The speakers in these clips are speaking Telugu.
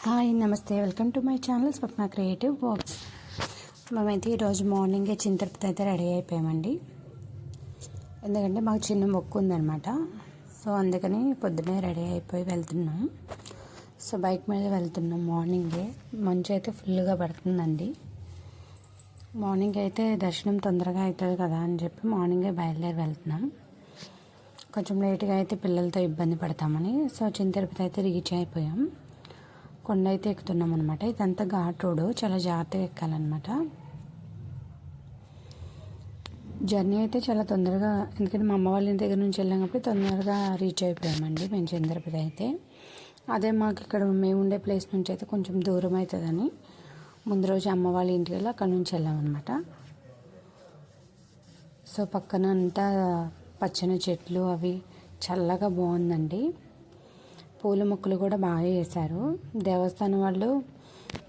హాయ్ నమస్తే, welcome to my channel Swapna creative works. మేమైతే ఈరోజు మార్నింగే తిరుపతి అయితే రెడీ అయిపోయామండి. ఎందుకంటే మాకు చిన్న మొక్కు ఉందన్నమాట. సో అందుకని పొద్దున్నే రెడీ అయిపోయి వెళ్తున్నాం. సో బైక్ మీద వెళ్తున్నాం మార్నింగే. మంచు అయితే ఫుల్గా పడుతుందండి. మార్నింగ్ అయితే దర్శనం తొందరగా అవుతుంది కదా అని చెప్పి మార్నింగే బయలుదేరి వెళ్తున్నాం. కొంచెం లేట్గా అయితే పిల్లలతో ఇబ్బంది పడతామని సో తిరుపతి అయితే రీచ్ అయిపోయాం. కొండ అయితే ఎక్కుతున్నాం అనమాట. ఇదంతా ఘాట్ రోడ్, చాలా జాగ్రత్తగా ఎక్కాలన్నమాట. జర్నీ అయితే చాలా తొందరగా, ఎందుకంటే మా అమ్మ వాళ్ళ ఇంటి దగ్గర నుంచి వెళ్ళాం కాబట్టి తొందరగా రీచ్ అయిపోయామండి మేము తిరుపతి అయితే. అదే మాకు ఇక్కడ మేము ఉండే ప్లేస్ నుంచి అయితే కొంచెం దూరం అవుతుందని ముందు రోజు అమ్మ వాళ్ళ ఇంటికి వెళ్ళి అక్కడ నుంచి వెళ్ళామన్నమాట. సో పక్కన అంతా పచ్చని చెట్లు, అవి చల్లగా బాగుందండి. పూల మొక్కలు కూడా బాగా వేశారు. దేవస్థానం వాళ్ళు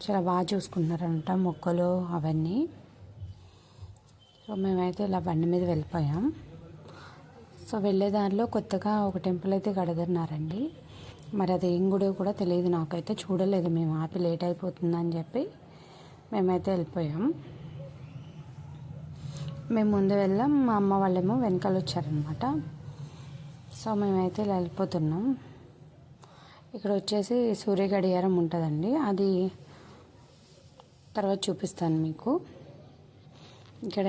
చాలా బాగా చూసుకుంటున్నారంట మొక్కలు అవన్నీ. సో మేమైతే ఇలా బండి మీద వెళ్ళిపోయాం. సో వెళ్ళే దారిలో కొత్తగా ఒక టెంపుల్ అయితే కడుతున్నారండి. మరి అది ఏం గుడో కూడా తెలియదు, నాకైతే చూడలేదు. మేము ఆపి లేట్ అయిపోతుందని చెప్పి మేమైతే వెళ్ళిపోయాం. మేము ముందు వెళ్ళాం, మా అమ్మ వాళ్ళేమో వెనకాల వచ్చారనమాట. సో మేమైతే ఇలా వెళ్ళిపోతున్నాం. ఇక్కడ వచ్చేసి సూర్య గడియారం ఉంటుందండి, అది తర్వాత చూపిస్తాను మీకు. ఇక్కడ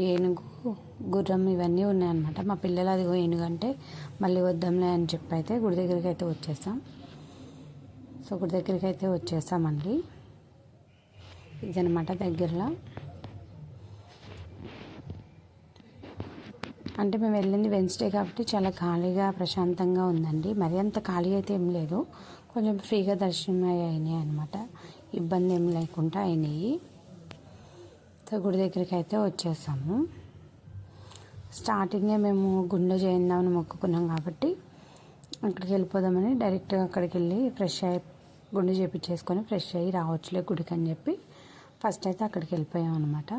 ఏనుగు, గుర్రం ఇవన్నీ ఉన్నాయన్నమాట. మా పిల్లలు అదిగో ఏనుగు అంటే మళ్ళీ వద్దాంలే అని చెప్పి అయితే గుడి దగ్గరికి అయితే వచ్చేసాం. సో గుడి దగ్గరికి అయితే వచ్చేసామండి. ఇదనమాట దగ్గరలో. అంటే మేము వెళ్ళింది వెన్స్డే కాబట్టి చాలా ఖాళీగా ప్రశాంతంగా ఉందండి. మరి అంత ఖాళీ అయితే ఏం లేదు, కొంచెం ఫ్రీగా దర్శనం అయినాయి అనమాట. ఇబ్బంది ఏం లేకుండా అయినాయి. సో గుడి దగ్గరికి అయితే వచ్చేసాము. స్టార్టింగే మేము గుండె చేయిందామని మొక్కుకున్నాం కాబట్టి అక్కడికి వెళ్ళిపోదామని డైరెక్ట్గా అక్కడికి వెళ్ళి ఫ్రెష్ అయ్యి గుండె చేయించేసుకొని ఫ్రెష్ అయ్యి రావచ్చులే గుడికి అని చెప్పి ఫస్ట్ అయితే అక్కడికి వెళ్ళిపోయాం అనమాట.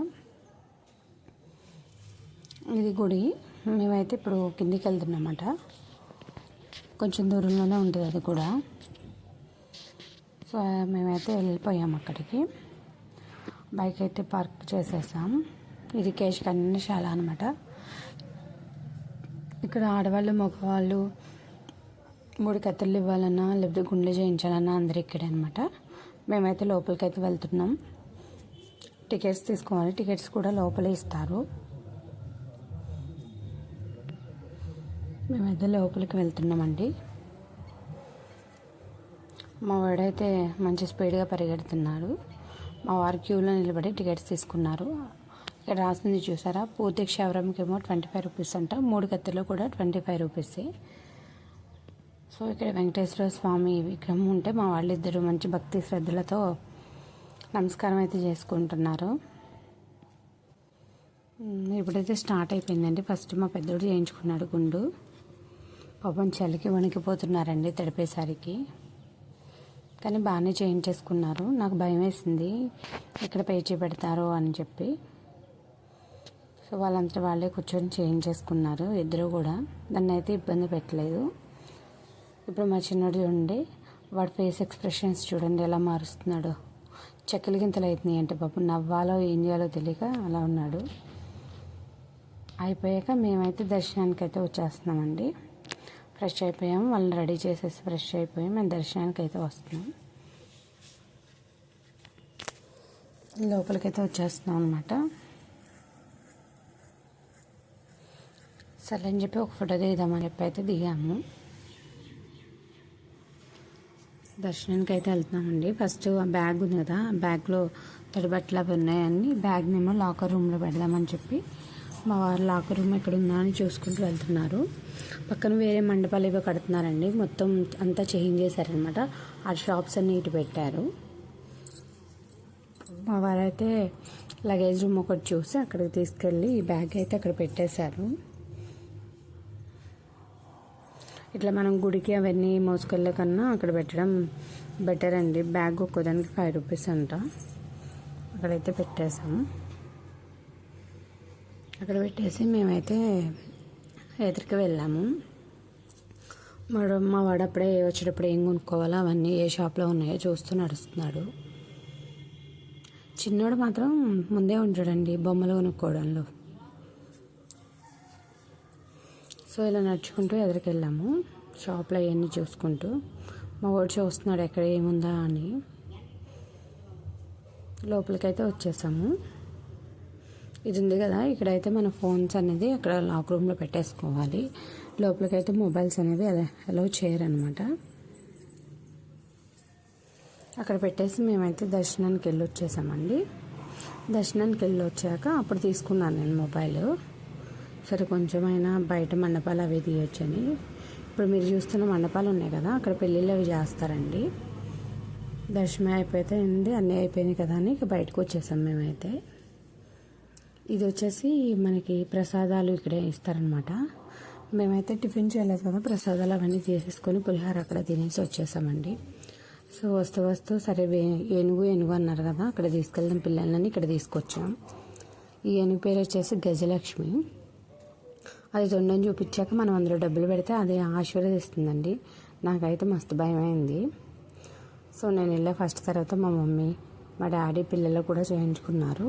ఇది గుడి. మేమైతే ఇప్పుడు కిందికి వెళ్తున్నామన్నమాట. కొంచెం దూరంలోనే ఉంటుంది అది కూడా. సో మేమైతే వెళ్ళిపోయాం అక్కడికి. బైక్ అయితే పార్క్ చేసేసాం. ఇది కేశ్ కన్యశాల అనమాట. ఇక్కడ ఆడవాళ్ళు మగవాళ్ళు 3 కత్తులు ఇవ్వాలన్నా లేకపోతే గుండె చేయించాలన్నా అందరు ఇక్కడే అనమాట. మేమైతే లోపలికి అయితే వెళ్తున్నాం. టికెట్స్ తీసుకోవాలి, టికెట్స్ కూడా లోపలే ఇస్తారు. మేమైతే లోపలికి వెళ్తున్నామండి. మా వాడైతే మంచి స్పీడ్గా పరిగెడుతున్నాడు. మా వారు క్యూలో నిలబడి టికెట్స్ తీసుకున్నారు. ఇక్కడ రాసింది చూసారా, పూర్తి క్షవరంకేమో 25 రూపీస్ అంట, 3 కత్తులు కూడా 25 రూపీసే. సో ఇక్కడ వెంకటేశ్వర స్వామి విగ్రహం ఉంటే మా వాళ్ళిద్దరూ మంచి భక్తి శ్రద్ధలతో నమస్కారం అయితే చేసుకుంటున్నారు. ఇప్పుడైతే స్టార్ట్ అయిపోయిందండి. ఫస్ట్ మా పెద్దోడు చేయించుకున్నాడు గుండు. పాపం చలికి వణికిపోతున్నారండి తడిపేసరికి, కానీ బాగానే చేయించేసుకున్నారు. నాకు భయం వేసింది ఎక్కడ పేచి పెడతారో అని చెప్పి. సో వాళ్ళంతా వాళ్ళే కూర్చొని చేయించేసుకున్నారు ఇద్దరు కూడా. దాన్ని అయితే ఇబ్బంది పెట్టలేదు. ఇప్పుడు మా చిన్నోడు చూడండి, వాడి ఫేస్ ఎక్స్ప్రెషన్స్ చూడండి ఎలా మారుస్తున్నాడో. చెక్కలు గింతలు అవుతున్నాయి అంటే పాపం నవ్వాలో ఏం చేయాలో తెలియక అలా ఉన్నాడు. అయిపోయాక మేమైతే దర్శనానికి అయితే వచ్చేస్తున్నామండి. ఫ్రెష్ అయిపోయాము, వాళ్ళని రెడీ చేసేసి ఫ్రెష్ అయిపోయాం. మేము దర్శనానికి అయితే వస్తున్నాం. లోపలికైతే వచ్చేస్తున్నాం అనమాట. సరే అని చెప్పి ఒక ఫోటో దిగుదామని చెప్పి అయితే దిగాము. దర్శనానికి అయితే వెళ్తున్నామండి. ఫస్ట్ ఆ బ్యాగ్ ఉంది కదా, ఆ బ్యాగ్లో తడిబట్టలు అవి ఉన్నాయని బ్యాగ్నేమో లాకర్ రూమ్లో పెడదామని చెప్పి మా వారు లాకర్ రూమ్ ఎక్కడ ఉందా అని చూసుకుంటూ వెళ్తున్నారు. పక్కన వేరే మండపాలు ఇవి కడుతున్నారండి. మొత్తం అంతా చేంజ్ చేశారనమాట. ఆ షాప్స్ అన్ని ఇటు పెట్టారు. మా వారైతే లగేజ్ రూమ్ ఒకటి చూసి అక్కడికి తీసుకెళ్ళి ఈ బ్యాగ్ అయితే అక్కడ పెట్టేశారు. ఇట్లా మనం గుడికి అవన్నీ మోసుకెళ్ళే కన్నా అక్కడ పెట్టడం బెటర్ అండి. బ్యాగ్ ఒక్కోదానికి 5 రూపీస్ అంట. అక్కడైతే పెట్టేసాము. అక్కడ పెట్టేసి మేమైతే ఎదురుకి వెళ్ళాము. మా వాడు అప్పుడే వచ్చేటప్పుడు ఏం కొనుక్కోవాలో అవన్నీ ఏ షాప్లో ఉన్నాయో చూస్తూ నడుస్తున్నాడు. చిన్నోడు మాత్రం ముందే ఉంటాడండి బొమ్మలు కొనుక్కోవడంలో. సో ఇలా నడుచుకుంటూ ఎదురుకెళ్ళాము, షాప్లో అవన్నీ చూసుకుంటూ. మా వాడు చూస్తున్నాడు ఎక్కడ ఏముందా అని. లోపలికైతే వచ్చేసాము. ఇది ఉంది కదా, ఇక్కడైతే మన ఫోన్స్ అనేది అక్కడ లాక్ రూమ్లో పెట్టేసుకోవాలి. లోపలికైతే మొబైల్స్ అనేవి అలౌ చేయరనమాట. అక్కడ పెట్టేసి మేమైతే దర్శనానికి వెళ్ళి వచ్చేసామండి. దర్శనానికి వెళ్ళి వచ్చాక అప్పుడు తీసుకున్నాను నేను మొబైల్. సరే కొంచెమైనా బయట మండపాలు అవి తీయొచ్చని. ఇప్పుడు మీరు చూస్తున్న మండపాలు ఉన్నాయి కదా, అక్కడ పెళ్ళిళ్ళు అవి చేస్తారండి. దర్శనం అయిపోతే అన్నీ అయిపోయినాయి కదా అని ఇక బయటకు వచ్చేసాం మేమైతే. ఇది వచ్చేసి మనకి ప్రసాదాలు ఇక్కడే ఇస్తారనమాట. మేమైతే టిఫిన్ చేయలేదు కదా, ప్రసాదాలు అవన్నీ చేసేసుకొని పులిహోర అక్కడ తినేసి వచ్చేసామండి. సో వస్తూ సరే ఏనుగు అన్నారు కదా, అక్కడ తీసుకెళ్దాం పిల్లలని ఇక్కడ తీసుకొచ్చాం. ఈ ఏనుగు పేరు వచ్చేసి గజలక్ష్మి. అది తొండని చూపించాక మనం అందులో డబ్బులు పెడితే అది ఆశీర్వదిస్తుందండి. నాకైతే మస్తు భయమైంది. సో నేను వెళ్ళా ఫస్ట్. తర్వాత మా మమ్మీ, మా డాడీ, పిల్లలు కూడా చేయించుకున్నారు.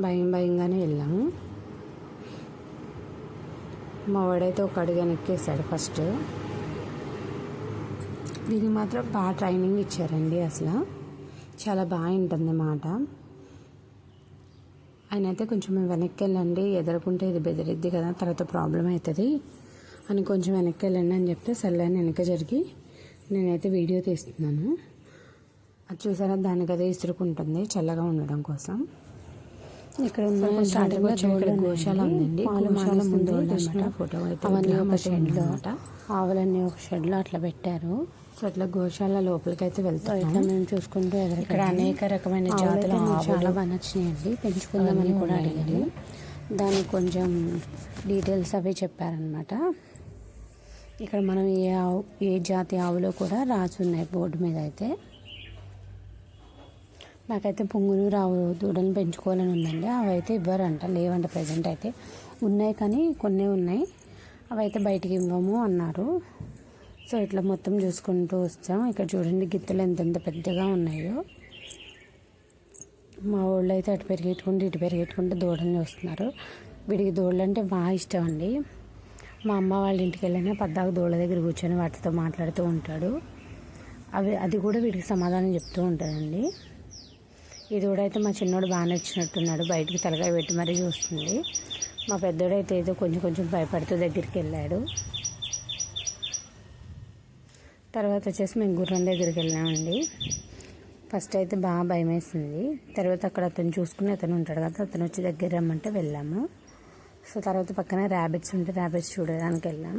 భయంగానే వెళ్ళాము. మా వాడైతే ఒక అడుగు వెనక్కేసాడు ఫస్ట్. దీనికి మాత్రం బాగా ట్రైనింగ్ ఇచ్చారండి. అసలు చాలా బాగా ఉంటుంది మాట. ఆయన అయితే కొంచెం వెనక్కి వెళ్ళండి, ఎదురుకుంటే ఇది బెదిరిద్ది కదా, తర్వాత ప్రాబ్లం అవుతుంది అని కొంచెం వెనక్కి వెళ్ళండి అని చెప్తే సర్లే వెనక్కి జరిగి నేనైతే వీడియో తీస్తున్నాను. అది చూసారా, దానికదే ఇసురుకుంటుంది చల్లగా ఉండడం కోసం. ఇక్కడ స్టార్టింగ్ ఇక్కడ గోశాల ఉందండి. గోశాల ముందు ఫోటో అయితే అవన్నీ ఒక షెడ్లో, ఆవులన్నీ ఒక షెడ్లో అట్లా పెట్టారు. సో అట్లా గోశాల లోపలికి అయితే వెళ్తాం. ఇట్లా మేము చూసుకుంటూ ఇక్కడ అనేక రకమైన జాతులు చాలా బాగా నచ్చినాయండి. పెంచుకుందామని కూడా అడిగాను. దానికి కొంచెం డీటెయిల్స్ అవి చెప్పారనమాట. ఇక్కడ మనం ఏ జాతి ఆవులో కూడా రాసి ఉన్నాయి బోర్డు మీద అయితే. నాకైతే పుంగునూరు ఆవు దూడలను పెంచుకోవాలని ఉందండి. అవి అయితే ఇవ్వరంట, లేవంట ప్రజెంట్ అయితే. ఉన్నాయి కానీ కొన్ని ఉన్నాయి, అవి అయితే బయటికి ఇవ్వము అన్నారు. సో ఇట్లా మొత్తం చూసుకుంటూ వస్తాం. ఇక్కడ చూడండి గిత్తలు ఎంత పెద్దగా ఉన్నాయో. మా ఊళ్ళో అయితే అటు పెరిగెట్టుకుంటూ ఇటు పెరిగెట్టుకుంటూ దూడలు చూస్తున్నారు. వీడికి దూడలు అంటే బాగా ఇష్టం అండి. మా అమ్మ వాళ్ళ ఇంటికి వెళ్ళినా పద్దాకు దూడల దగ్గర కూర్చొని వాటితో మాట్లాడుతూ ఉంటాడు. అది కూడా వీడికి సమాధానం చెప్తూ ఉంటాడండి. ఈ దూడైతే మా చిన్నోడు బాగా నచ్చినట్టున్నాడు, బయటికి తలకాయ పెట్టి మరీ చూస్తుంది. మా పెద్దోడైతే ఏదో కొంచెం భయపడుతూ దగ్గరికి వెళ్ళాడు. తర్వాత వచ్చేసి మేము గుర్రం దగ్గరికి వెళ్ళామండి. ఫస్ట్ అయితే బాగా భయం వేసింది. తర్వాత అక్కడ అతను చూసుకుని అతను ఉంటాడు కదా, అతను వచ్చి దగ్గర రమ్మంటే వెళ్ళాము. సో తర్వాత పక్కన ర్యాబిట్స్ ఉంటే ర్యాబిట్స్ చూడడానికి వెళ్ళాం.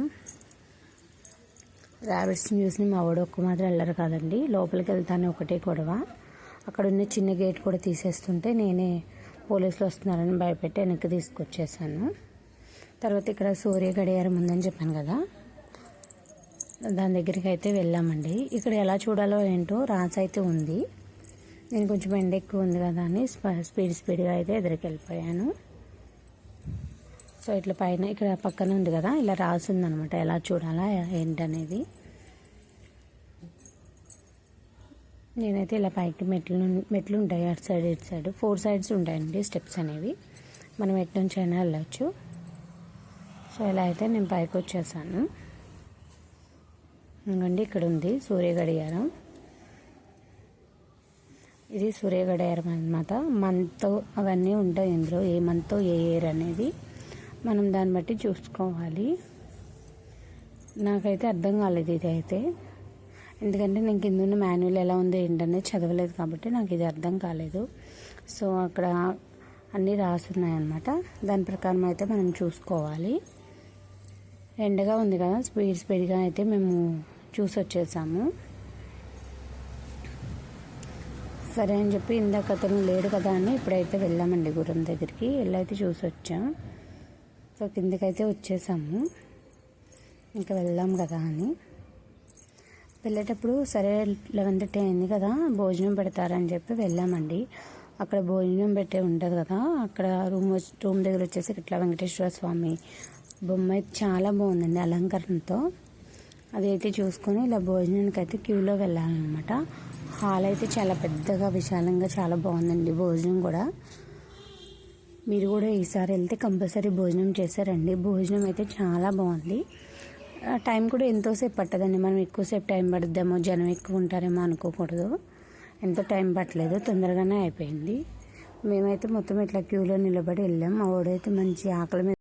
ర్యాబిట్స్ని చూసి మా వాడు ఒక్క మాత్రం వెళ్ళరు కదండి, లోపలికి వెళ్తానే ఒకటే గొడవ. అక్కడ ఉన్న చిన్న గేట్ కూడా తీసేస్తుంటే నేనే పోలీసులు వస్తున్నారని భయపెట్టి వెనక్కి తీసుకొచ్చేసాను. తర్వాత ఇక్కడ సూర్య గడియారం ఉందని చెప్పాను కదా, దాని దగ్గరికి అయితే వెళ్ళామండి. ఇక్కడ ఎలా చూడాలో ఏంటో రాసి అయితే ఉంది. నేను కొంచెం ఎండ ఎక్కువ ఉంది కదా అని స్పీడ్గా అయితే ఎదురుకి వెళ్ళిపోయాను. సో ఇట్లా పైన ఇక్కడ పక్కన ఉంది కదా, ఇలా రాసి ఉందనమాట ఎలా చూడాలా ఏంటనేది. నేనైతే ఇలా పైకి మెట్లు ఉంటాయి అటు సైడ్ ఇటు సైడ్ 4 sides ఉంటాయండి స్టెప్స్ అనేవి. మనం ఎటు నుంచి అయినా వెళ్ళచ్చు. సో ఇలా అయితే నేను పైకి వచ్చేసాను. ఇంకండి ఇక్కడ ఉంది సూర్య గడియారం. ఇది సూర్య గడియారం అన్నమాట. మంత్ అవన్నీ ఉంటాయి ఇందులో, ఏ మంత్ ఏ ఇయర్ అనేది మనం దాన్ని బట్టి చూసుకోవాలి. నాకైతే అర్థం కాలేదు ఇది అయితే, ఎందుకంటే నేను కింద ఉన్న మాన్యువల్ ఎలా ఉందో ఏంటనేది చదవలేదు కాబట్టి నాకు ఇది అర్థం కాలేదు. సో అక్కడ అన్నీ రాసున్నాయన్నమాట, దాని ప్రకారం అయితే మనం చూసుకోవాలి. ఎండగా ఉంది కదా, స్పీడ్గా అయితే మేము చూసి వచ్చేసాము. సరే అని చెప్పి ఇందాక అతను లేడు కదా అని ఇప్పుడైతే వెళ్ళామండి గుర్రం దగ్గరికి. వెళ్ళైతే చూసి వచ్చాం. సో కిందకైతే వచ్చేసాము, ఇంకా వెళ్దాం కదా అని. వెళ్ళేటప్పుడు సరే 11:30 అయింది కదా, భోజనం పెడతారని చెప్పి వెళ్ళామండి. అక్కడ భోజనం పెట్టే ఉంటుంది కదా, అక్కడ రూమ్ దగ్గర వచ్చేసి ఇట్లా వెంకటేశ్వర స్వామి బొమ్మ అయితే చాలా బాగుందండి అలంకరణతో. అదైతే చూసుకొని ఇలా భోజనానికి అయితే క్యూలో వెళ్ళాలన్నమాట. హాల్ అయితే చాలా పెద్దగా విశాలంగా చాలా బాగుందండి. భోజనం కూడా మీరు కూడా ఈసారి వెళ్తే కంపల్సరీ భోజనం చేశారండి. భోజనం అయితే చాలా బాగుంది. టైం కూడా ఎంతోసేపు పట్టదండి. మనం ఎక్కువసేపు టైం పడుద్దామో, జనం ఎక్కువ ఉంటారేమో అనుకోకూడదు. ఎంతో టైం పట్టలేదు, తొందరగానే అయిపోయింది. మేమైతే మొత్తం ఇట్లా క్యూలో నిలబడి వెళ్ళాం. మా వాడైతే మంచి ఆకలి మీద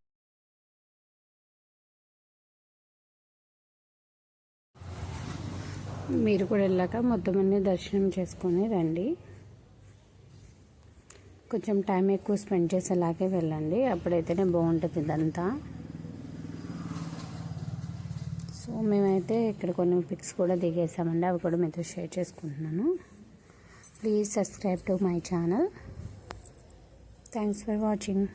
మీరు కూడా వెళ్ళాక మొత్తం అన్ని దర్శనం చేసుకొని రండి. కొంచెం టైం ఎక్కువ స్పెండ్ చేసేలాగే వెళ్ళండి, అప్పుడైతేనే బాగుంటుంది ఇదంతా. సో మేమైతే ఇక్కడ కొన్ని పిక్స్ కూడా దిగేసామండి, అవి కూడా మీతో షేర్ చేసుకుంటున్నాను. Please subscribe to my channel. Thanks for watching.